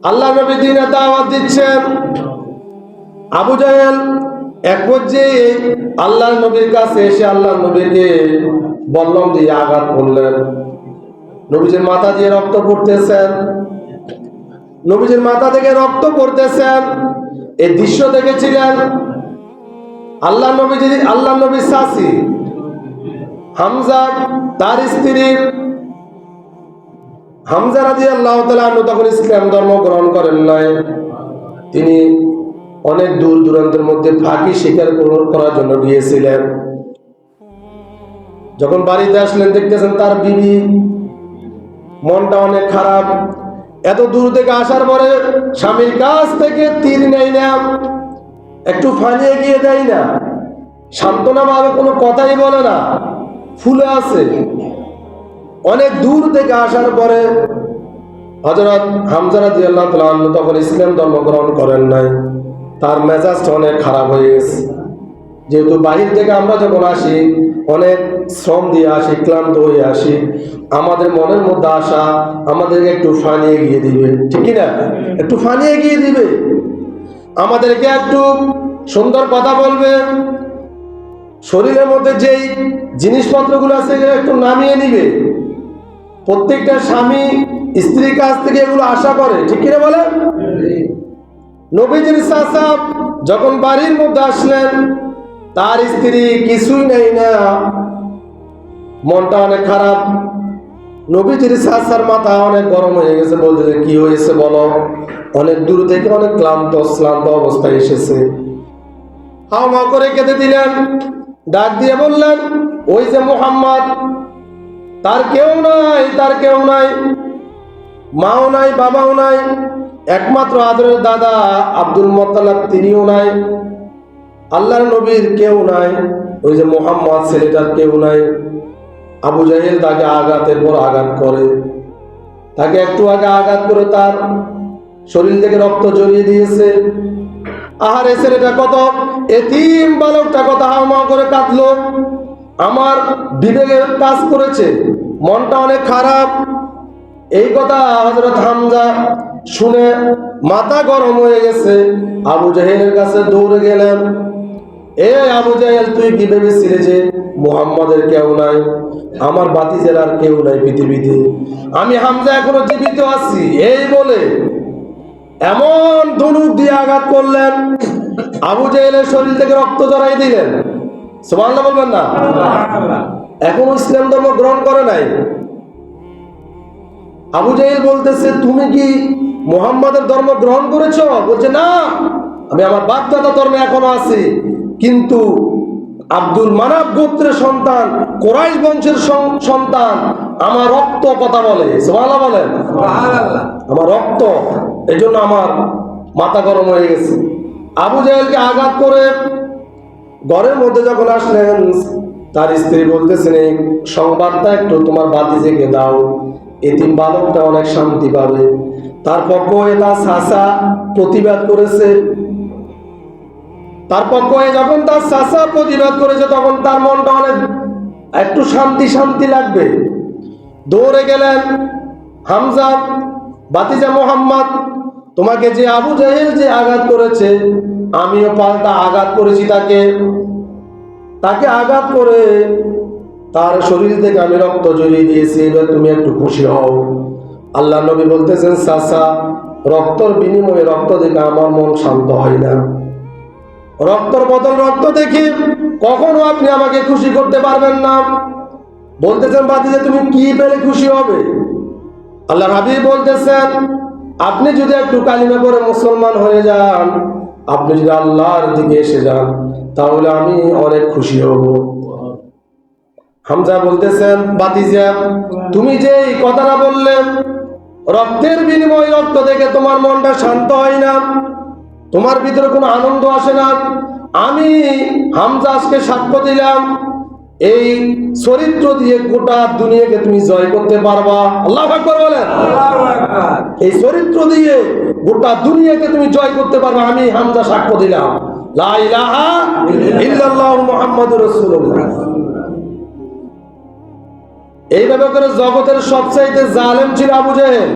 আল্লাহ নবী দ্বীনে দাওয়াত দিচ্ছেন। আবু জাহেল এক পর্যায়ে আল্লাহর নবীর কাছে এসে আল্লাহর নবীকে বল্লম দিয়ে আঘাত করলেন। নবীজির মাথা দিয়ে রক্ত পড়তেছেন, নবীজির মাথা থেকে রক্ত পড়তেছেন। এই দৃশ্য দেখেছিলেন আল্লাহ নবীর চাচী হামজা, তার স্ত্রী হামজা রাদিয়াল্লাহু তাআলা আনহু তখন ইসলাম ধর্ম গ্রহণ করেন নাই। তিনি অনেক দূর দূরান্তের মধ্যে ফাঁকি শিকার করার জন্য গিয়েছিলেন। যখন বাড়িতে আসলেন দেখতেছেন তার বিবি মনটা অনেক খারাপ। এত দূর থেকে আসার পরে স্বামীর কাছ থেকে তীর নেই না, একটু ফানি এগিয়ে দেয় না, সান্ত্বনা ভাবে কোনো কথাই বলে না, ফুলে আছে। অনেক দূর থেকে আসার পরে হযরত হামজা রাদিয়াল্লাহু তাআলা আনহু তখন ইসলাম ধর্ম গ্রহণ করেন নাই। তার মেজাজটা অনেক খারাপ হয়ে গেছে। যেহেতু বাহির থেকে আমরা যখন আসি অনেক শ্রম দিয়ে আসি, ক্লান্ত হয়ে আসি, আমাদের মনের মধ্যে আসা আমাদেরকে একটু ফানি এগিয়ে দিবে, ঠিক না? একটু ফানি এগিয়ে দিবে, আমাদেরকে একটু সুন্দর কথা বলবে, শরীরের মধ্যে যেই জিনিসপত্রগুলো আছে এগুলো একটু নামিয়ে নিবে। প্রত্যেকটা স্বামী স্ত্রীর কাছ থেকে এগুলো আশা করে, ঠিক কিনা বলে? নবীজির চাচা যখন বাড়ির মধ্যে আসলেন তার স্ত্রী কিছুই নেই না, মনটা অনেক খারাপ। নবীজির চাচার মাথা অনেক গরম হয়ে গেছে, বলতে কি হয়েছে বলো। অনেক দূর থেকে অনেক ক্লান্ত অবস্থায় এসেছে। হাও মাও করে কেঁদে দিলেন, ডাক দিয়ে বললেন ওই যে মুহাম্মদ, তার কেউ নাই, তার কেউ নাই, মাও নাই, বাবাও নাই, একমাত্র আদরের দাদা আব্দুল মুত্তালিব তিনিও নাই, আল্লাহর নবীর কেউ নাই, ওই যে মুহাম্মদ ছেলেটার কেউ নাই। আবু জাহেল তাকে আঘাতের পর আঘাত করে, তাকে একটু আগে আঘাত করে তার শরীর থেকে রক্ত জড়িয়ে দিয়েছে। আহারে ছেলেটা কত এতিম বালকটা কত হাওমাও করে কাঁদলো। আমার বিবেকের কাজ করেছে, মনটা অনেক খারাপ। এই কথা হযরত হামজা শুনে মাথা গরম হয়ে গেছে, আবু জাহেলের কাছে দৌড়ে গেলেন। এ আবু জাহেল, তুই কি ভেবেছিলি যে মুহাম্মাদের কেউ নাই, আমার বাতিজের আর কেউ নাই পৃথিবীতে, আমি হামজা এখনো জীবিত আছি, এই বলে এমন ধনুক দিয়ে আঘাত করলেন, আবু জাহেলের শরীর থেকে রক্ত ঝরাই দিলেন। সুবহানাল্লাহ বলবেন না? এখনো ইসলাম ধর্ম গ্রহণ করে নাই। আবু জাহেল বলতেছে তুমি কি মুহাম্মাদের ধর্ম গ্রহণ করেছো? বলছে না, আমি আমার বাপ দাদা ধর্মে এখনো আছি, কিন্তু আব্দুল মানাফ গোত্রের সন্তান, কুরাইশ বংশের সন্তান, আমার রক্ত কথা বলে। সুবহানাল্লাহ বলেন। আমার রক্ত, এই জন্য আমার মাথা গরম হয়ে গেছে। আবু জাহেলকে আঘাত করে ঘরের মধ্যে যখন আসলেন তার স্ত্রী বলতেছেন এই সংবাদটা একটু তোমার ভাতিজিকে দাও, এতিম বালকটা অনেক শান্তি পাবে। তার পক্ষ হয়ে তার চাচা প্রতিবাদ করেছে, তার পক্ষ হয়ে যখন তার চাচা প্রতিবাদ করেছে তখন তার মনটা অনেক একটু শান্তি শান্তি লাগবে। দৌড়ে গেলেন, হামজা ভাতিজা মুহাম্মদ, তোমাকে যে আবু জাহেল যে আঘাত করেছে আমিও পাল্টা আঘাত করেছি, তাকে আঘাত করে তার শরীর থেকে আমি রক্ত জড়িয়ে দিয়েছি, এবার তুমি একটু খুশি হও। আল্লাহ নবী বলতেছেন চাচা, রক্তর বিনিময়ে রক্ত দেখে আমার মন শান্ত হয় না, রক্তর বদল রক্ত দেখি কখনো আপনি আমাকে খুশি করতে পারবেন না। বলতেছেন ভাতিজা তুমি কি পেলে খুশি হবে? আল্লাহর হাবিব বলতেছেন আপনি যদি একটু কালিমা পড়ে মুসলমান হয়ে যান, আপনি যদি আল্লাহর দিকে এসে যান, তাহলে আমি অনেক খুশি হব। হামজা বলতেছেন ভাতিজা তুমি যে এই কথাটা বললে, রক্তের বিনিময়ে রক্ত দেখে তোমার মনটা শান্ত হয় না, তোমার ভিতরে কোনো আনন্দ আসে না। আমি হামজা আজকে সাক্ষ্য দিলাম এই চরিত্র দিয়ে গোটা দুনিয়াকে তুমি জয় করতে পারবা। আল্লাহু আকবার বলেন। এই চরিত্র দিয়ে গোটা দুনিয়াকে তুমি জয় করতে পারবা, আমি হামজা সাক্ষ্য দিলাম। লা ইলাহা ইল্লাল্লাহু মুহাম্মাদুর রাসূলুল্লাহ। এইভাবে করে জগতের সবচাইতে জালেম ছিল আবু জাহেল।